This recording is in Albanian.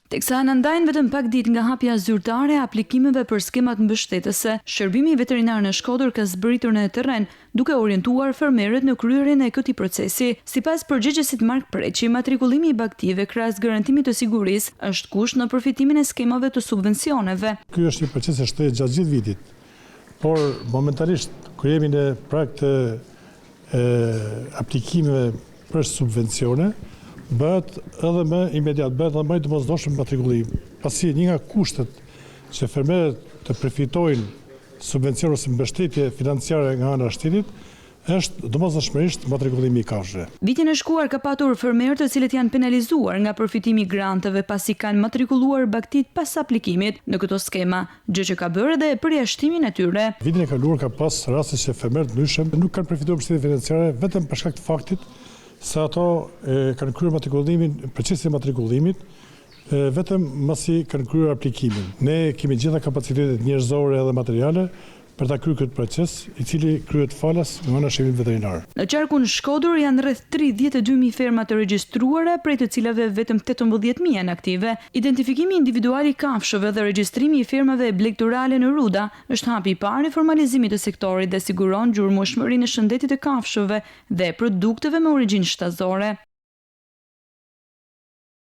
Teksa në ndajnë vetëm pak ditë nga hapja zyrtare e aplikimeve për skemat mbështetëse, shërbimi veterinar në Shkodër ka zbritur në terren, duke orientuar fermerët në kryerjen e këtij procesi. Sipas përgjigjesit Mark Preçi, matrikullimi i baktive krahas garantimit të sigurisë është kusht në përfitimin e skemave të subvencioneve. Ky është një proces që shtohet gjatë gjithë vitit, por momentalisht kur jemi në prag të aplikimeve për subvencione, bëhet edhe më imediat, bëhet edhe më i domosdoshëm matrikullim. Pasi një nga kushtet që fermerët të përfitojnë subvencion ose mbështetje financiare nga ana e shtetit është domosdoshmërisht matrikullimi i kafshëve. Vitin e shkuar ka patur fermerë të cilët janë penalizuar nga përfitimi i granteve pasi kanë matrikulluar baktit pas aplikimit në këto skema, gjë që ka bërë edhe përjashtimin e tyre. Vitin e kaluar ka pas raste që fermerët ndryshëm nuk kanë përfituar mbështetje financiare vetëm për shkak të faktit se ato kanë kryer matrikullimin, procesin e matrikullimit, vetëm masi kanë kryer aplikimin. Ne kemi gjitha kapacitetet njerëzore edhe materiale për ta kryer këtë proces, i cili kryhet falas nga ana e shërbimit veterinar. Në qarkun Shkodër janë rreth 32.000 ferma të regjistruara, prej të cilave vetëm 18.000 janë aktive. Identifikimi individual i kafshëve dhe regjistrimi i fermave blegturale në Ruda është hapi i parë i formalizimit të sektorit dhe siguron gjurmëshmërinë e shëndetit të kafshëve dhe produkteve me origjinë shtazore.